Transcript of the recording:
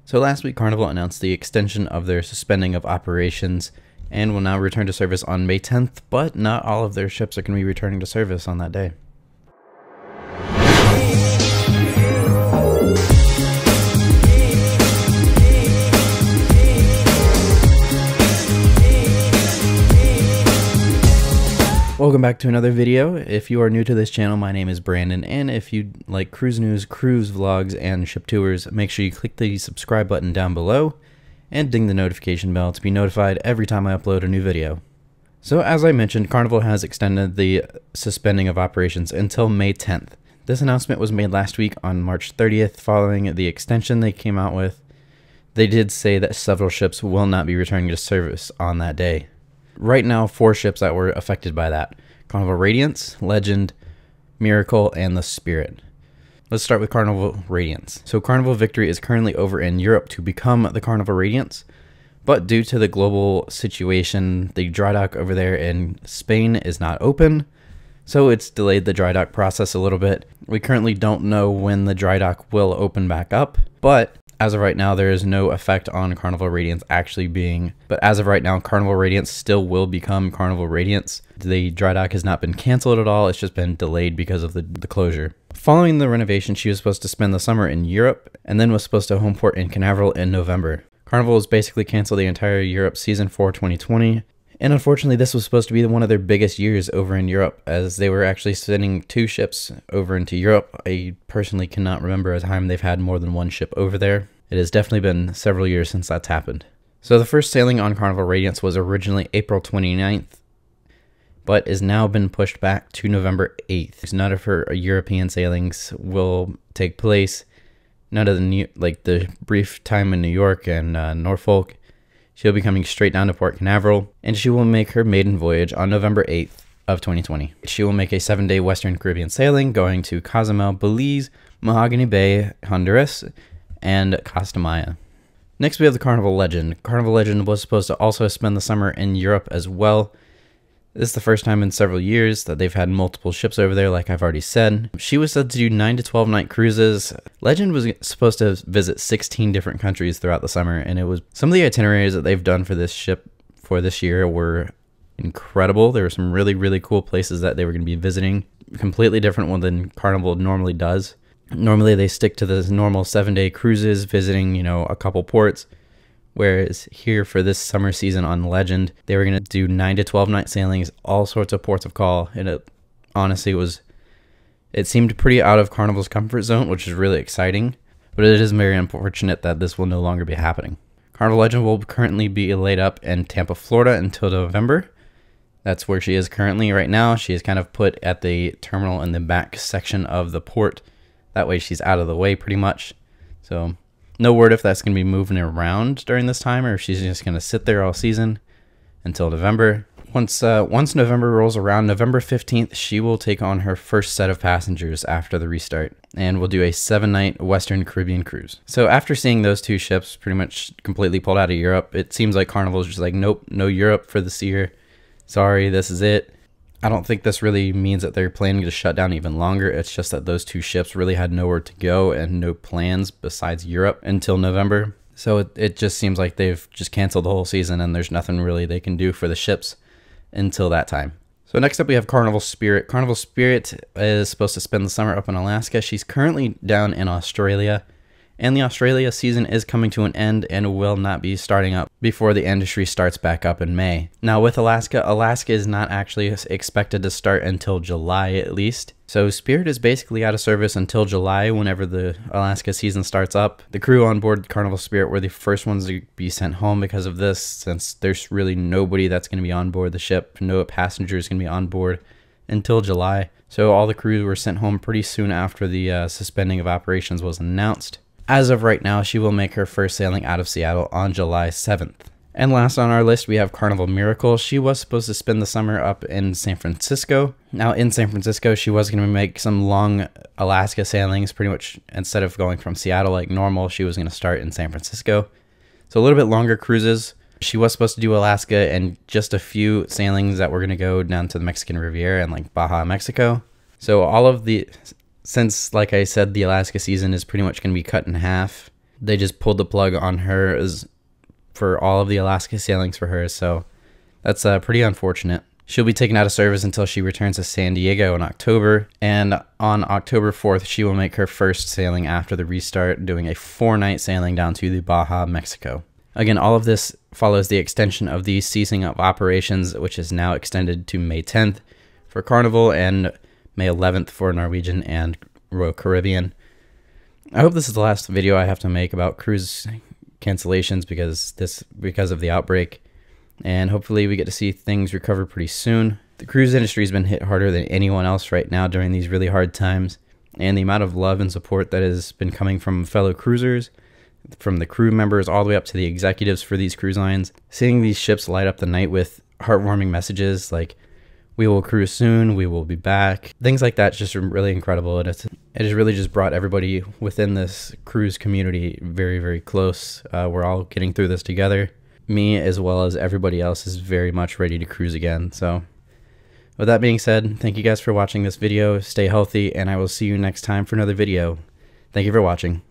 So last week, Carnival announced the extension of their suspending of operations and will now return to service on May 10th, but not all of their ships are going to be returning to service on that day. Welcome back to another video. If you are new to this channel, my name is Brandon, and if you like cruise news, cruise vlogs, and ship tours, make sure you click the subscribe button down below and ding the notification bell to be notified every time I upload a new video. So as I mentioned, Carnival has extended the suspending of operations until May 10th. This announcement was made last week on March 30th following the extension they came out with. They did say that several ships will not be returning to service on that day. Right now, 4 ships that were affected by that: Carnival Radiance, Legend, Miracle, and the Spirit. Let's start with Carnival Radiance. So Carnival Victory is currently over in Europe to become the Carnival Radiance, but due to the global situation, the dry dock over there in Spain is not open, so it's delayed the dry dock process a little bit. We currently don't know when the dry dock will open back up, but as of right now, there is no effect on Carnival Radiance actually being, but as of right now, Carnival Radiance still will become Carnival Radiance. The dry dock has not been canceled at all, it's just been delayed because of the closure. Following the renovation, she was supposed to spend the summer in Europe, and then was supposed to home port in Canaveral in November. Carnival has basically canceled the entire Europe season for 2020, and unfortunately this was supposed to be one of their biggest years over in Europe, as they were actually sending 2 ships over into Europe. I personally cannot remember a time they've had more than 1 ship over there. It has definitely been several years since that's happened. So the first sailing on Carnival Radiance was originally April 29th, but is now been pushed back to November 8th. None of her European sailings will take place. None of the brief time in New York and Norfolk. She'll be coming straight down to Port Canaveral, and she will make her maiden voyage on November 8th of 2020. She will make a 7-day Western Caribbean sailing going to Cozumel, Belize, Mahogany Bay, Honduras, and Costa Maya. Next we have the Carnival Legend. Carnival Legend was supposed to also spend the summer in Europe as well. This is the first time in several years that they've had multiple ships over there, like I've already said. She was said to do 9 to 12 night cruises. Legend was supposed to visit 16 different countries throughout the summer, and it was some of the itineraries that they've done for this ship for this year were incredible. There were some really, really cool places that they were going to be visiting, completely different one than Carnival normally does. Normally they stick to the normal 7-day cruises, visiting, a couple ports. Whereas here for this summer season on Legend, they were going to do 9 to 12 night sailings, all sorts of ports of call. And it honestly it seemed pretty out of Carnival's comfort zone, which is really exciting. But it is very unfortunate that this will no longer be happening. Carnival Legend will currently be laid up in Tampa, Florida until November. That's where she is currently right now. She is kind of put at the terminal in the back section of the port. That way she's out of the way pretty much. So no word if that's going to be moving around during this time or if she's just going to sit there all season until November. Once November rolls around, November 15th, she will take on her first set of passengers after the restart, and we'll do a 7-night Western Caribbean cruise. So after seeing those 2 ships pretty much completely pulled out of Europe, it seems like Carnival's just like, nope, no Europe for this year. Sorry, this is it. I don't think this really means that they're planning to shut down even longer. It's just that those 2 ships really had nowhere to go and no plans besides Europe until November. So it just seems like they've just canceled the whole season and there's nothing really they can do for the ships until that time. So next up we have Carnival Spirit. Carnival Spirit is supposed to spend the summer up in Alaska. She's currently down in Australia, and the Australia season is coming to an end and will not be starting up before the industry starts back up in May. Now with Alaska is not actually expected to start until July at least. So Spirit is basically out of service until July whenever the Alaska season starts up. The crew on board Carnival Spirit were the first ones to be sent home because of this, since there's really nobody that's going to be on board the ship. No passengers going to be on board until July. So all the crew were sent home pretty soon after the suspending of operations was announced. As of right now, she will make her first sailing out of Seattle on July 7th. And last on our list, we have Carnival Miracle. She was supposed to spend the summer up in San Francisco. Now in San Francisco, she was going to make some long Alaska sailings, pretty much instead of going from Seattle like normal, she was going to start in San Francisco. So a little bit longer cruises. She was supposed to do Alaska and just a few sailings that were going to go down to the Mexican Riviera and like Baja, Mexico. So all of the, since like I said, the Alaska season is pretty much going to be cut in half, they just pulled the plug on her for all of the Alaska sailings for her, so that's pretty unfortunate. She'll be taken out of service until she returns to San Diego in October, and on October 4th, she will make her first sailing after the restart, doing a 4-night sailing down to the Baja, Mexico. Again, all of this follows the extension of the ceasing of operations, which is now extended to May 10th for Carnival and May 11th for Norwegian and Royal Caribbean. I hope this is the last video I have to make about cruise cancellations because of the outbreak, and hopefully we get to see things recover pretty soon. The cruise industry has been hit harder than anyone else right now during these really hard times, and the amount of love and support that has been coming from fellow cruisers, from the crew members all the way up to the executives for these cruise lines, seeing these ships light up the night with heartwarming messages like, "We will cruise soon, we will be back." Things like that is just really incredible, and it has really just brought everybody within this cruise community very, very close. We're all getting through this together. Me, as well as everybody else, is very much ready to cruise again. So with that being said, thank you guys for watching this video. Stay healthy, and I will see you next time for another video. Thank you for watching.